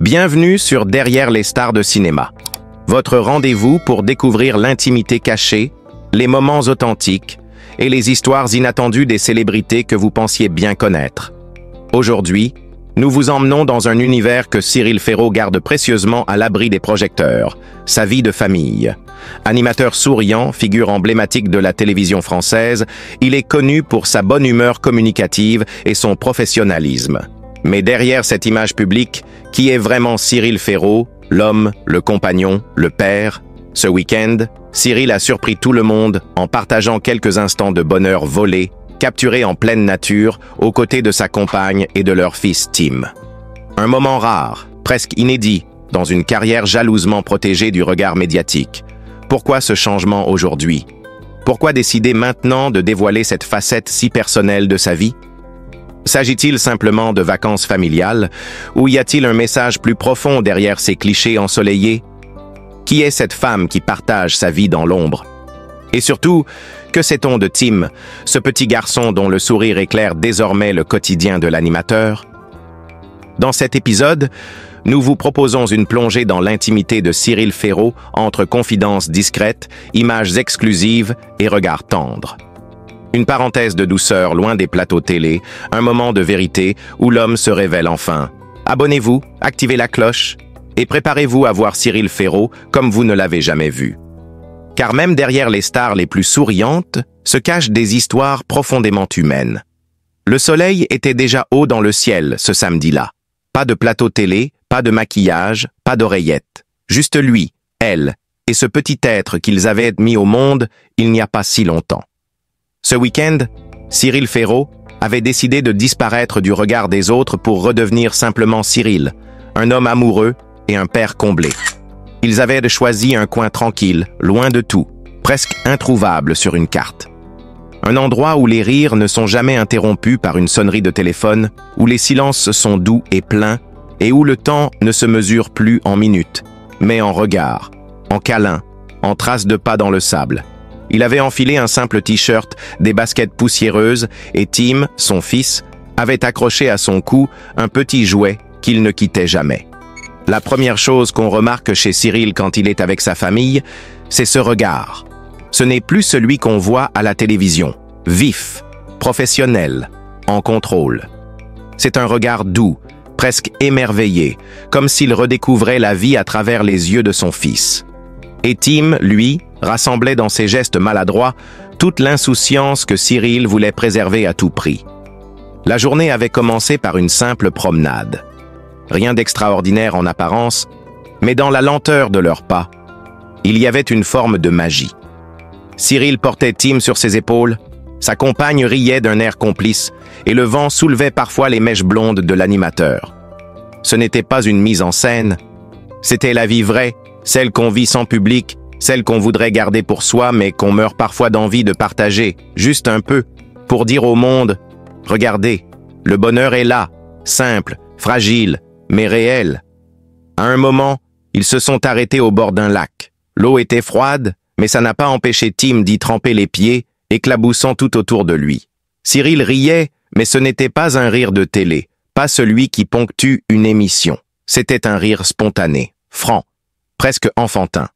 Bienvenue sur Derrière les stars de cinéma. Votre rendez-vous pour découvrir l'intimité cachée, les moments authentiques et les histoires inattendues des célébrités que vous pensiez bien connaître. Aujourd'hui, nous vous emmenons dans un univers que Cyril Ferraud garde précieusement à l'abri des projecteurs, sa vie de famille. Animateur souriant, figure emblématique de la télévision française, il est connu pour sa bonne humeur communicative et son professionnalisme. Mais derrière cette image publique, qui est vraiment Cyril Ferraud, l'homme, le compagnon, le père? Ce week-end, Cyril a surpris tout le monde en partageant quelques instants de bonheur volés, capturés en pleine nature, aux côtés de sa compagne et de leur fils Tim. Un moment rare, presque inédit, dans une carrière jalousement protégée du regard médiatique. Pourquoi ce changement aujourd'hui? Pourquoi décider maintenant de dévoiler cette facette si personnelle de sa vie? S'agit-il simplement de vacances familiales, ou y a-t-il un message plus profond derrière ces clichés ensoleillés? Qui est cette femme qui partage sa vie dans l'ombre? Et surtout, que sait-on de Tim, ce petit garçon dont le sourire éclaire désormais le quotidien de l'animateur? Dans cet épisode, nous vous proposons une plongée dans l'intimité de Cyril Ferraud entre confidences discrètes, images exclusives et regards tendres. Une parenthèse de douceur loin des plateaux télé, un moment de vérité où l'homme se révèle enfin. Abonnez-vous, activez la cloche et préparez-vous à voir Cyril Ferraud comme vous ne l'avez jamais vu. Car même derrière les stars les plus souriantes se cachent des histoires profondément humaines. Le soleil était déjà haut dans le ciel ce samedi-là. Pas de plateau télé, pas de maquillage, pas d'oreillettes. Juste lui, elle et ce petit être qu'ils avaient mis au monde il n'y a pas si longtemps. Ce week-end, Cyril Ferraud avait décidé de disparaître du regard des autres pour redevenir simplement Cyril, un homme amoureux et un père comblé. Ils avaient choisi un coin tranquille, loin de tout, presque introuvable sur une carte. Un endroit où les rires ne sont jamais interrompus par une sonnerie de téléphone, où les silences sont doux et pleins, et où le temps ne se mesure plus en minutes, mais en regards, en câlins, en traces de pas dans le sable. Il avait enfilé un simple t-shirt, des baskets poussiéreuses, et Tim, son fils, avait accroché à son cou un petit jouet qu'il ne quittait jamais. La première chose qu'on remarque chez Cyril quand il est avec sa famille, c'est ce regard. Ce n'est plus celui qu'on voit à la télévision, vif, professionnel, en contrôle. C'est un regard doux, presque émerveillé, comme s'il redécouvrait la vie à travers les yeux de son fils. Et Tim, lui, rassemblait dans ses gestes maladroits toute l'insouciance que Cyril voulait préserver à tout prix. La journée avait commencé par une simple promenade. Rien d'extraordinaire en apparence, mais dans la lenteur de leurs pas, il y avait une forme de magie. Cyril portait Tim sur ses épaules, sa compagne riait d'un air complice, et le vent soulevait parfois les mèches blondes de l'animateur. Ce n'était pas une mise en scène, c'était la vie vraie, celle qu'on vit sans public, celle qu'on voudrait garder pour soi mais qu'on meurt parfois d'envie de partager, juste un peu, pour dire au monde « Regardez, le bonheur est là, simple, fragile, mais réel ». À un moment, ils se sont arrêtés au bord d'un lac. L'eau était froide, mais ça n'a pas empêché Tim d'y tremper les pieds, éclaboussant tout autour de lui. Cyril riait, mais ce n'était pas un rire de télé, pas celui qui ponctue une émission. C'était un rire spontané, franc, presque enfantin.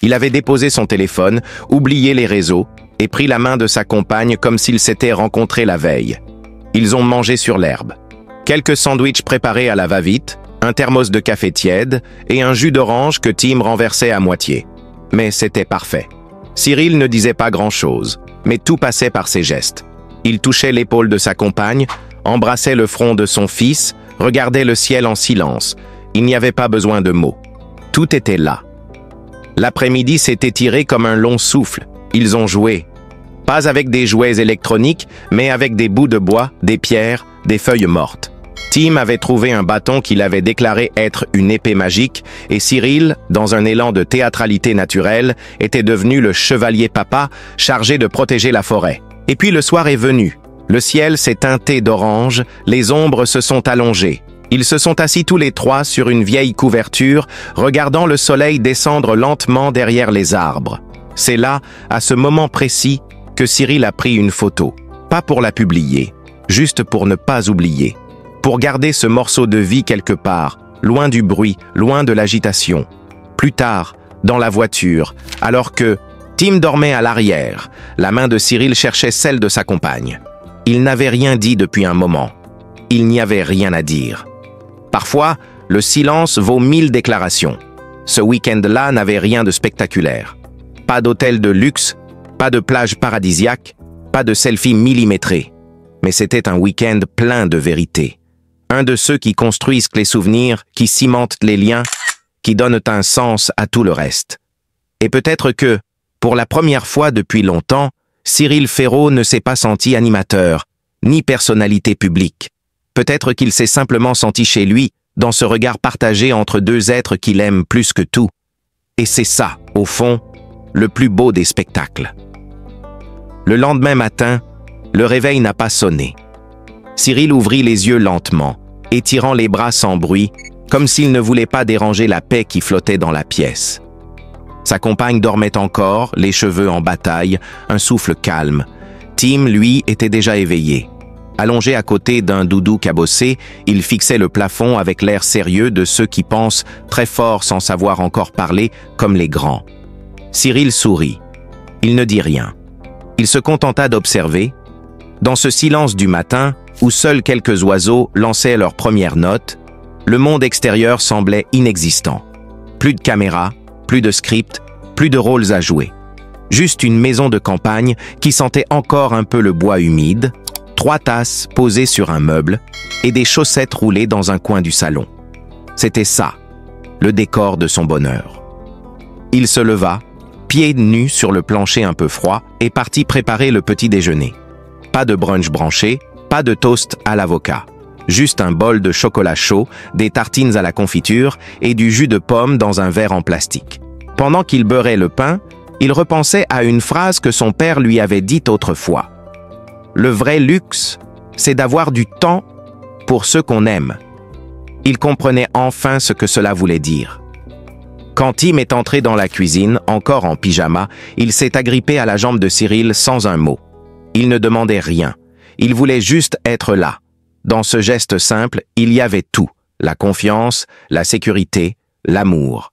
Il avait déposé son téléphone, oublié les réseaux, et pris la main de sa compagne comme s'ils s'étaient rencontrés la veille. Ils ont mangé sur l'herbe. Quelques sandwichs préparés à la va-vite, un thermos de café tiède et un jus d'orange que Tim renversait à moitié. Mais c'était parfait. Cyril ne disait pas grand-chose, mais tout passait par ses gestes. Il touchait l'épaule de sa compagne, embrassait le front de son fils, regardait le ciel en silence. Il n'y avait pas besoin de mots. Tout était là. L'après-midi s'est étiré comme un long souffle. Ils ont joué. Pas avec des jouets électroniques, mais avec des bouts de bois, des pierres, des feuilles mortes. Tim avait trouvé un bâton qu'il avait déclaré être une épée magique, et Cyril, dans un élan de théâtralité naturelle, était devenu le chevalier papa chargé de protéger la forêt. Et puis le soir est venu. Le ciel s'est teinté d'orange, les ombres se sont allongées. Ils se sont assis tous les trois sur une vieille couverture, regardant le soleil descendre lentement derrière les arbres. C'est là, à ce moment précis, que Cyril a pris une photo. Pas pour la publier, juste pour ne pas oublier. Pour garder ce morceau de vie quelque part, loin du bruit, loin de l'agitation. Plus tard, dans la voiture, alors que Tim dormait à l'arrière, la main de Cyril cherchait celle de sa compagne. Il n'avait rien dit depuis un moment. Il n'y avait rien à dire. Parfois, le silence vaut 1000 déclarations. Ce week-end-là n'avait rien de spectaculaire. Pas d'hôtel de luxe, pas de plage paradisiaque, pas de selfie millimétré. Mais c'était un week-end plein de vérité. Un de ceux qui construisent les souvenirs, qui cimentent les liens, qui donnent un sens à tout le reste. Et peut-être que, pour la première fois depuis longtemps, Cyril Ferraud ne s'est pas senti animateur, ni personnalité publique. Peut-être qu'il s'est simplement senti chez lui, dans ce regard partagé entre deux êtres qu'il aime plus que tout. Et c'est ça, au fond, le plus beau des spectacles. Le lendemain matin, le réveil n'a pas sonné. Cyril ouvrit les yeux lentement, étirant les bras sans bruit, comme s'il ne voulait pas déranger la paix qui flottait dans la pièce. Sa compagne dormait encore, les cheveux en bataille, un souffle calme. Tim, lui, était déjà éveillé. Allongé à côté d'un doudou cabossé, il fixait le plafond avec l'air sérieux de ceux qui pensent très fort sans savoir encore parler, comme les grands. Cyril sourit. Il ne dit rien. Il se contenta d'observer. Dans ce silence du matin, où seuls quelques oiseaux lançaient leurs premières notes, le monde extérieur semblait inexistant. Plus de caméras, plus de script, plus de rôles à jouer. Juste une maison de campagne qui sentait encore un peu le bois humide, 3 tasses posées sur un meuble et des chaussettes roulées dans un coin du salon. C'était ça, le décor de son bonheur. Il se leva, pieds nus sur le plancher un peu froid, et partit préparer le petit déjeuner. Pas de brunch branché, pas de toast à l'avocat. Juste un bol de chocolat chaud, des tartines à la confiture et du jus de pomme dans un verre en plastique. Pendant qu'il beurrait le pain, il repensait à une phrase que son père lui avait dite autrefois. Le vrai luxe, c'est d'avoir du temps pour ceux qu'on aime. Il comprenait enfin ce que cela voulait dire. Quand Tim est entré dans la cuisine, encore en pyjama, il s'est agrippé à la jambe de Cyril sans un mot. Il ne demandait rien. Il voulait juste être là. Dans ce geste simple, il y avait tout. La confiance, la sécurité, l'amour.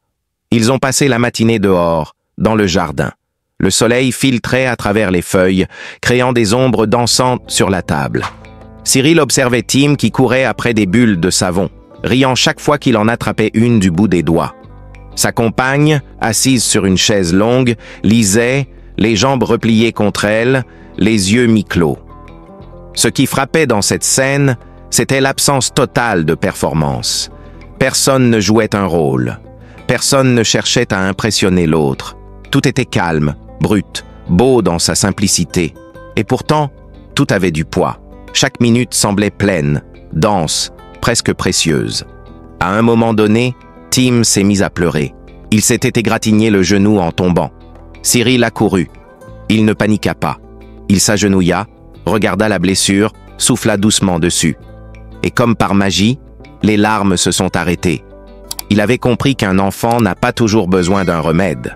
Ils ont passé la matinée dehors, dans le jardin. Le soleil filtrait à travers les feuilles, créant des ombres dansantes sur la table. Cyril observait Tim qui courait après des bulles de savon, riant chaque fois qu'il en attrapait une du bout des doigts. Sa compagne, assise sur une chaise longue, lisait, les jambes repliées contre elle, les yeux mi-clos. Ce qui frappait dans cette scène, c'était l'absence totale de performance. Personne ne jouait un rôle. Personne ne cherchait à impressionner l'autre. Tout était calme, brut, beau dans sa simplicité. Et pourtant, tout avait du poids. Chaque minute semblait pleine, dense, presque précieuse. À un moment donné, Tim s'est mis à pleurer. Il s'était égratigné le genou en tombant. Cyril accourut. Il ne paniqua pas. Il s'agenouilla, regarda la blessure, souffla doucement dessus. Et comme par magie, les larmes se sont arrêtées. Il avait compris qu'un enfant n'a pas toujours besoin d'un remède.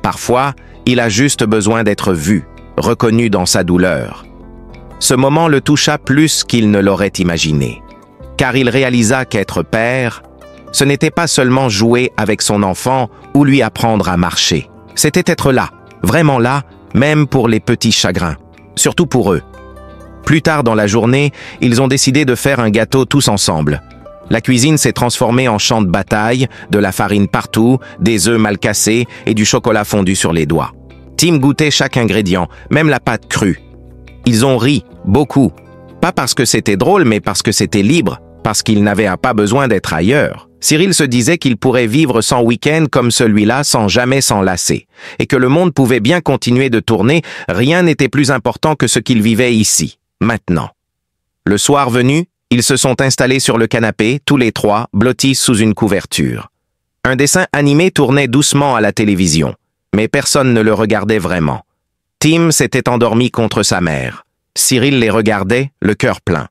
Parfois, il a juste besoin d'être vu, reconnu dans sa douleur. Ce moment le toucha plus qu'il ne l'aurait imaginé, car il réalisa qu'être père, ce n'était pas seulement jouer avec son enfant ou lui apprendre à marcher. C'était être là, vraiment là, même pour les petits chagrins, surtout pour eux. Plus tard dans la journée, ils ont décidé de faire un gâteau tous ensemble. La cuisine s'est transformée en champ de bataille, de la farine partout, des œufs mal cassés et du chocolat fondu sur les doigts. Tim goûtait chaque ingrédient, même la pâte crue. Ils ont ri, beaucoup. Pas parce que c'était drôle, mais parce que c'était libre, parce qu'ils n'avaient pas besoin d'être ailleurs. Cyril se disait qu'il pourrait vivre sans week-end comme celui-là sans jamais s'en lasser, et que le monde pouvait bien continuer de tourner, rien n'était plus important que ce qu'il vivait ici, maintenant. Le soir venu, ils se sont installés sur le canapé, tous les trois, blottis sous une couverture. Un dessin animé tournait doucement à la télévision, mais personne ne le regardait vraiment. Tim s'était endormi contre sa mère. Cyril les regardait, le cœur plein.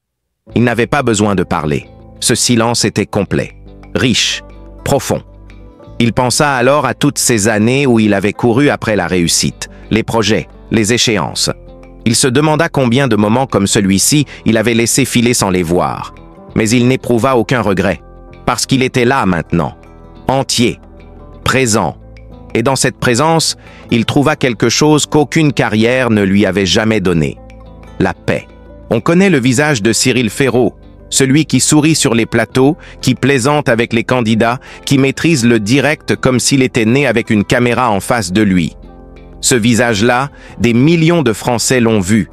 Il n'avait pas besoin de parler. Ce silence était complet, riche, profond. Il pensa alors à toutes ces années où il avait couru après la réussite, les projets, les échéances. Il se demanda combien de moments comme celui-ci il avait laissé filer sans les voir. Mais il n'éprouva aucun regret. Parce qu'il était là maintenant, entier, présent. Et dans cette présence, il trouva quelque chose qu'aucune carrière ne lui avait jamais donné. La paix. On connaît le visage de Cyril Ferraud, celui qui sourit sur les plateaux, qui plaisante avec les candidats, qui maîtrise le direct comme s'il était né avec une caméra en face de lui. Ce visage-là, des millions de Français l'ont vu.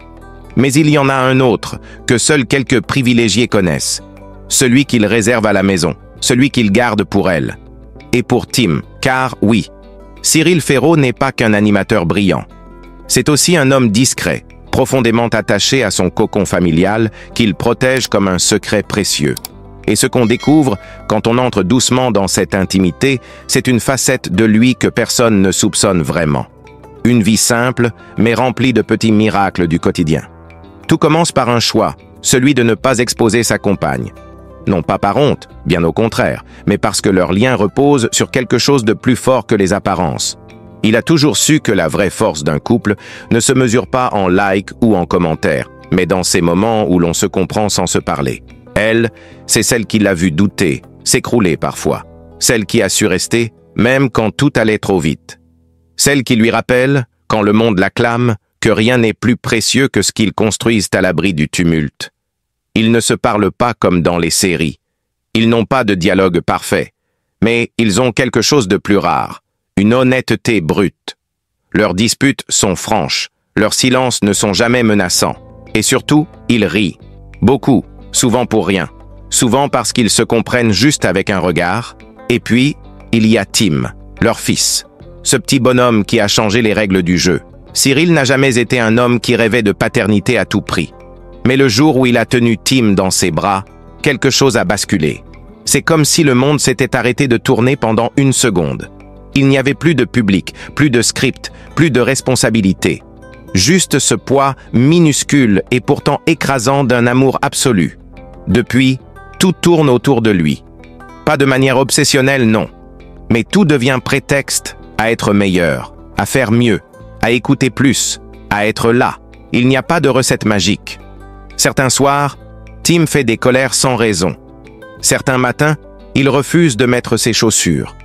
Mais il y en a un autre, que seuls quelques privilégiés connaissent. Celui qu'il réserve à la maison, celui qu'il garde pour elle. Et pour Tim, car oui, Cyril Ferraud n'est pas qu'un animateur brillant. C'est aussi un homme discret, profondément attaché à son cocon familial qu'il protège comme un secret précieux. Et ce qu'on découvre quand on entre doucement dans cette intimité, c'est une facette de lui que personne ne soupçonne vraiment. Une vie simple, mais remplie de petits miracles du quotidien. Tout commence par un choix, celui de ne pas exposer sa compagne. Non pas par honte, bien au contraire, mais parce que leur lien repose sur quelque chose de plus fort que les apparences. Il a toujours su que la vraie force d'un couple ne se mesure pas en likes ou en commentaires, mais dans ces moments où l'on se comprend sans se parler. Elle, c'est celle qui l'a vu douter, s'écrouler parfois. Celle qui a su rester, même quand tout allait trop vite. Celle qui lui rappelle, quand le monde l'acclame, que rien n'est plus précieux que ce qu'ils construisent à l'abri du tumulte. Ils ne se parlent pas comme dans les séries. Ils n'ont pas de dialogue parfait, mais ils ont quelque chose de plus rare. Une honnêteté brute. Leurs disputes sont franches, leurs silences ne sont jamais menaçants. Et surtout, ils rient. Beaucoup, souvent pour rien. Souvent parce qu'ils se comprennent juste avec un regard. Et puis, il y a Tim, leur fils. Ce petit bonhomme qui a changé les règles du jeu. Cyril n'a jamais été un homme qui rêvait de paternité à tout prix. Mais le jour où il a tenu Tim dans ses bras, quelque chose a basculé. C'est comme si le monde s'était arrêté de tourner pendant une seconde. Il n'y avait plus de public, plus de script, plus de responsabilité. Juste ce poids minuscule et pourtant écrasant d'un amour absolu. Depuis, tout tourne autour de lui. Pas de manière obsessionnelle, non. Mais tout devient prétexte à être meilleur, à faire mieux, à écouter plus, à être là. Il n'y a pas de recette magique. Certains soirs, Tim fait des colères sans raison. Certains matins, il refuse de mettre ses chaussures.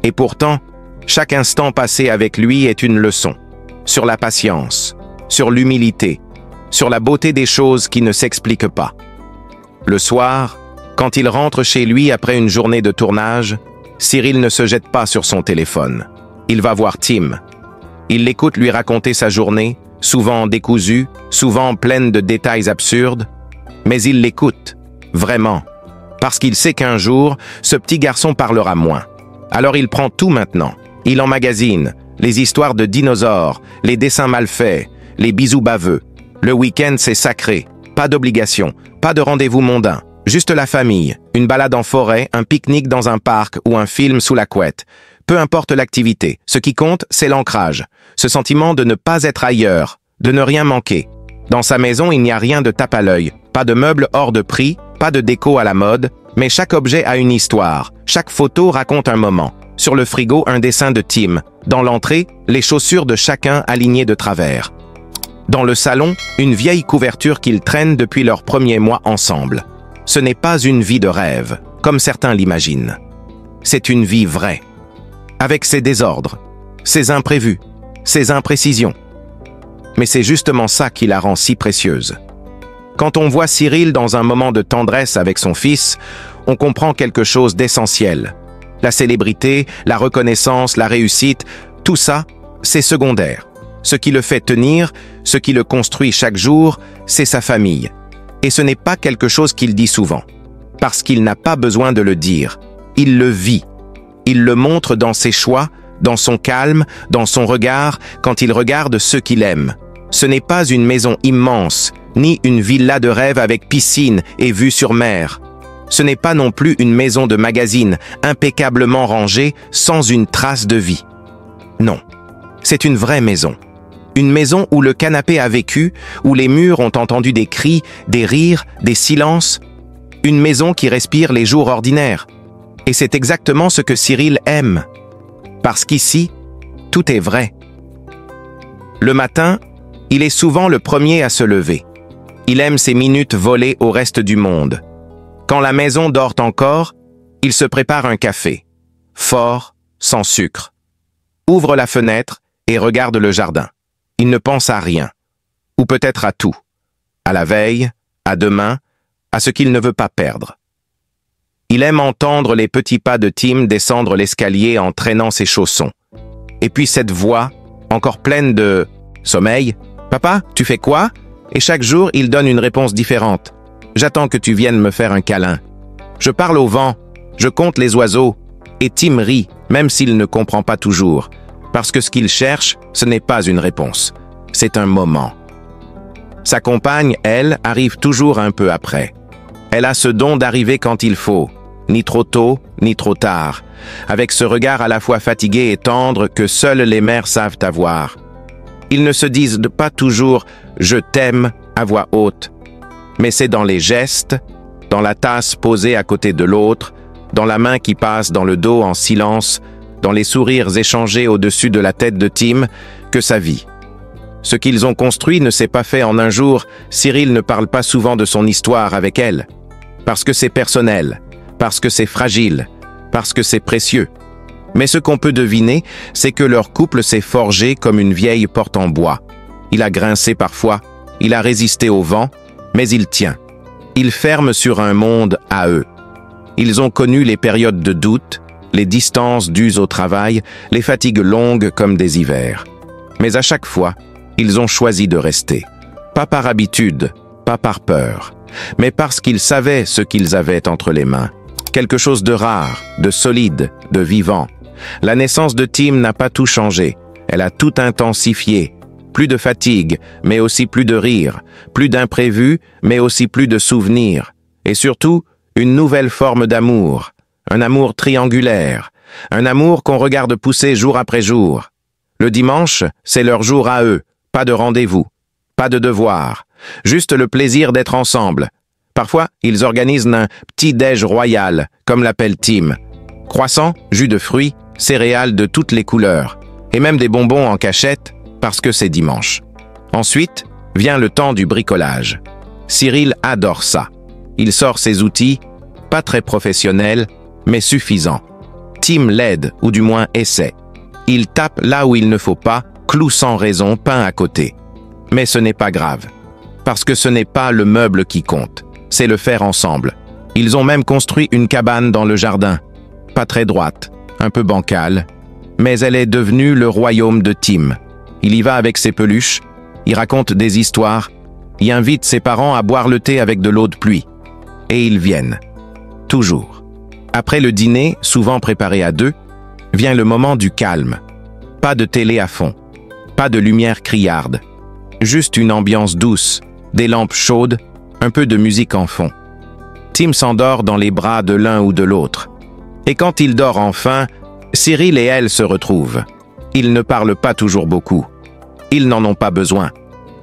Et pourtant, chaque instant passé avec lui est une leçon. Sur la patience, sur l'humilité, sur la beauté des choses qui ne s'expliquent pas. Le soir, quand il rentre chez lui après une journée de tournage, Cyril ne se jette pas sur son téléphone. Il va voir Tim. Il l'écoute lui raconter sa journée, souvent décousue, souvent pleine de détails absurdes, mais il l'écoute, vraiment, parce qu'il sait qu'un jour, ce petit garçon parlera moins. Alors il prend tout maintenant. Il emmagasine les histoires de dinosaures, les dessins mal faits, les bisous baveux. Le week-end, c'est sacré. Pas d'obligation, pas de rendez-vous mondain. Juste la famille, une balade en forêt, un pique-nique dans un parc ou un film sous la couette. Peu importe l'activité, ce qui compte, c'est l'ancrage. Ce sentiment de ne pas être ailleurs, de ne rien manquer. Dans sa maison, il n'y a rien de tape à l'œil. Pas de meubles hors de prix, pas de déco à la mode, mais chaque objet a une histoire. Chaque photo raconte un moment. Sur le frigo, un dessin de Tim. Dans l'entrée, les chaussures de chacun alignées de travers. Dans le salon, une vieille couverture qu'ils traînent depuis leurs premiers mois ensemble. Ce n'est pas une vie de rêve, comme certains l'imaginent. C'est une vie vraie. Avec ses désordres, ses imprévus, ses imprécisions. Mais c'est justement ça qui la rend si précieuse. Quand on voit Cyril dans un moment de tendresse avec son fils, on comprend quelque chose d'essentiel. La célébrité, la reconnaissance, la réussite, tout ça, c'est secondaire. Ce qui le fait tenir, ce qui le construit chaque jour, c'est sa famille. Et ce n'est pas quelque chose qu'il dit souvent. Parce qu'il n'a pas besoin de le dire. Il le vit. Il le montre dans ses choix, dans son calme, dans son regard, quand il regarde ceux qu'il aime. Ce n'est pas une maison immense, ni une villa de rêve avec piscine et vue sur mer. Ce n'est pas non plus une maison de magazine, impeccablement rangée, sans une trace de vie. Non, c'est une vraie maison. Une maison où le canapé a vécu, où les murs ont entendu des cris, des rires, des silences. Une maison qui respire les jours ordinaires. Et c'est exactement ce que Cyril aime. Parce qu'ici, tout est vrai. Le matin, il est souvent le premier à se lever. Il aime ces minutes volées au reste du monde. Quand la maison dort encore, Il se prépare un café, fort, sans sucre. Ouvre la fenêtre et regarde le jardin. Il ne pense à rien, ou peut-être à tout, à la veille, à demain, à ce qu'il ne veut pas perdre. Il aime entendre les petits pas de Tim descendre l'escalier en traînant ses chaussons. Et puis cette voix, encore pleine de « Sommeil, papa, tu fais quoi ?» Et chaque jour, il donne une réponse différente. « J'attends que tu viennes me faire un câlin. » Je parle au vent, je compte les oiseaux, et Tim rit, même s'il ne comprend pas toujours, parce que ce qu'il cherche, ce n'est pas une réponse, c'est un moment. Sa compagne, elle, arrive toujours un peu après. Elle a ce don d'arriver quand il faut, ni trop tôt, ni trop tard, avec ce regard à la fois fatigué et tendre que seules les mères savent avoir. Ils ne se disent pas toujours « je t'aime » à voix haute, mais c'est dans les gestes, dans la tasse posée à côté de l'autre, dans la main qui passe dans le dos en silence, dans les sourires échangés au-dessus de la tête de Tim, que ça vit. Ce qu'ils ont construit ne s'est pas fait en un jour. Cyril ne parle pas souvent de son histoire avec elle, parce que c'est personnel, parce que c'est fragile, parce que c'est précieux. Mais ce qu'on peut deviner, c'est que leur couple s'est forgé comme une vieille porte en bois. Il a grincé parfois, il a résisté au vent, mais il tient. Il ferme sur un monde à eux. Ils ont connu les périodes de doute, les distances dues au travail, les fatigues longues comme des hivers. Mais à chaque fois, ils ont choisi de rester. Pas par habitude, pas par peur, mais parce qu'ils savaient ce qu'ils avaient entre les mains. Quelque chose de rare, de solide, de vivant. La naissance de Tim n'a pas tout changé. Elle a tout intensifié. Plus de fatigue, mais aussi plus de rire. Plus d'imprévus, mais aussi plus de souvenirs. Et surtout, une nouvelle forme d'amour. Un amour triangulaire. Un amour qu'on regarde pousser jour après jour. Le dimanche, c'est leur jour à eux. Pas de rendez-vous. Pas de devoir. Juste le plaisir d'être ensemble. Parfois, ils organisent un petit-déj royal, comme l'appelle Tim. Croissants, jus de fruits, céréales de toutes les couleurs. Et même des bonbons en cachette, parce que c'est dimanche. Ensuite, vient le temps du bricolage. Cyril adore ça. Il sort ses outils, pas très professionnels, mais suffisants. Tim l'aide, ou du moins essaie. Il tape là où il ne faut pas, clou sans raison, peint à côté. Mais ce n'est pas grave, parce que ce n'est pas le meuble qui compte, c'est le faire ensemble. Ils ont même construit une cabane dans le jardin. Pas très droite, un peu bancale, mais elle est devenue le royaume de Tim. Il y va avec ses peluches, il raconte des histoires, il invite ses parents à boire le thé avec de l'eau de pluie. Et ils viennent. Toujours. Après le dîner, souvent préparé à deux, vient le moment du calme. Pas de télé à fond, pas de lumière criarde, juste une ambiance douce, des lampes chaudes, un peu de musique en fond. Tim s'endort dans les bras de l'un ou de l'autre. Et quand il dort enfin, Cyril et elle se retrouvent. Ils ne parlent pas toujours beaucoup. Ils n'en ont pas besoin.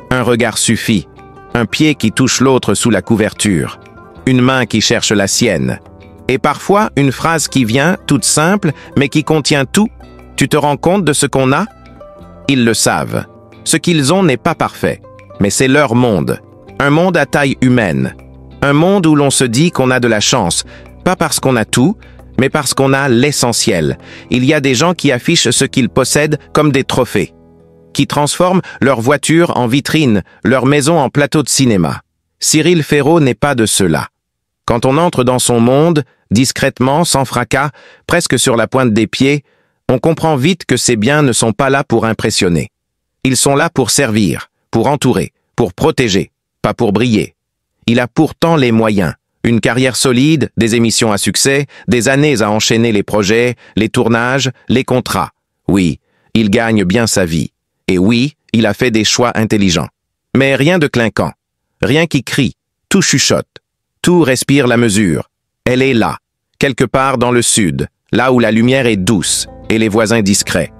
Un regard suffit, un pied qui touche l'autre sous la couverture, une main qui cherche la sienne, et parfois une phrase qui vient, toute simple, mais qui contient tout. Tu te rends compte de ce qu'on a? Ils le savent. Ce qu'ils ont n'est pas parfait, mais c'est leur monde. Un monde à taille humaine. Un monde où l'on se dit qu'on a de la chance, pas parce qu'on a tout, mais parce qu'on a l'essentiel. Il y a des gens qui affichent ce qu'ils possèdent comme des trophées, qui transforment leur voiture en vitrine, leur maison en plateau de cinéma. Cyril Ferraud n'est pas de ceux-là. Quand on entre dans son monde, discrètement, sans fracas, presque sur la pointe des pieds, on comprend vite que ces biens ne sont pas là pour impressionner. Ils sont là pour servir, pour entourer, pour protéger, pas pour briller. Il a pourtant les moyens. Une carrière solide, des émissions à succès, des années à enchaîner les projets, les tournages, les contrats. Oui, il gagne bien sa vie. Et oui, il a fait des choix intelligents. Mais rien de clinquant. Rien qui crie. Tout chuchote. Tout respire la mesure. Elle est là, quelque part dans le sud, là où la lumière est douce et les voisins discrets.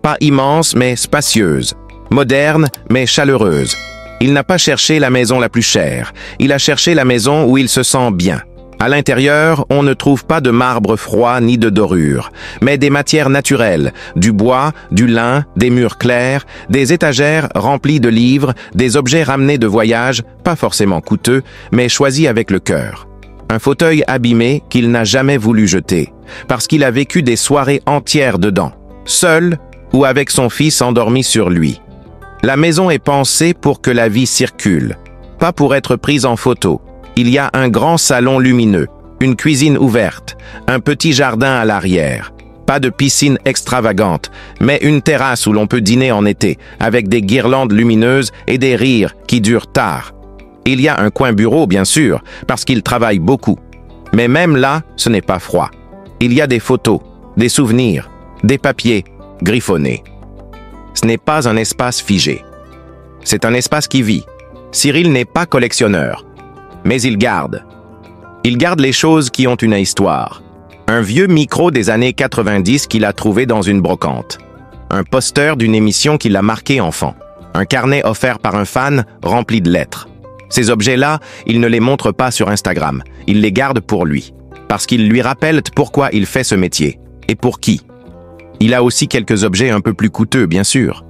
Pas immense, mais spacieuse. Moderne, mais chaleureuse. Il n'a pas cherché la maison la plus chère. Il a cherché la maison où il se sent bien. À l'intérieur, on ne trouve pas de marbre froid ni de dorure, mais des matières naturelles, du bois, du lin, des murs clairs, des étagères remplies de livres, des objets ramenés de voyage, pas forcément coûteux, mais choisis avec le cœur. Un fauteuil abîmé qu'il n'a jamais voulu jeter, parce qu'il a vécu des soirées entières dedans, seul ou avec son fils endormi sur lui. La maison est pensée pour que la vie circule, pas pour être prise en photo. Il y a un grand salon lumineux, une cuisine ouverte, un petit jardin à l'arrière. Pas de piscine extravagante, mais une terrasse où l'on peut dîner en été, avec des guirlandes lumineuses et des rires qui durent tard. Il y a un coin bureau, bien sûr, parce qu'il travaille beaucoup. Mais même là, ce n'est pas froid. Il y a des photos, des souvenirs, des papiers griffonnés. Ce n'est pas un espace figé. C'est un espace qui vit. Cyril n'est pas collectionneur, mais il garde. Il garde les choses qui ont une histoire. Un vieux micro des années 90 qu'il a trouvé dans une brocante. Un poster d'une émission qui l'a marqué enfant. Un carnet offert par un fan rempli de lettres. Ces objets-là, il ne les montre pas sur Instagram. Il les garde pour lui. Parce qu'ils lui rappellent pourquoi il fait ce métier. Et pour qui. Il a aussi quelques objets un peu plus coûteux, bien sûr.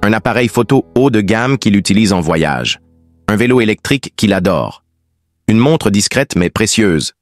Un appareil photo haut de gamme qu'il utilise en voyage. Un vélo électrique qu'il adore. Une montre discrète mais précieuse.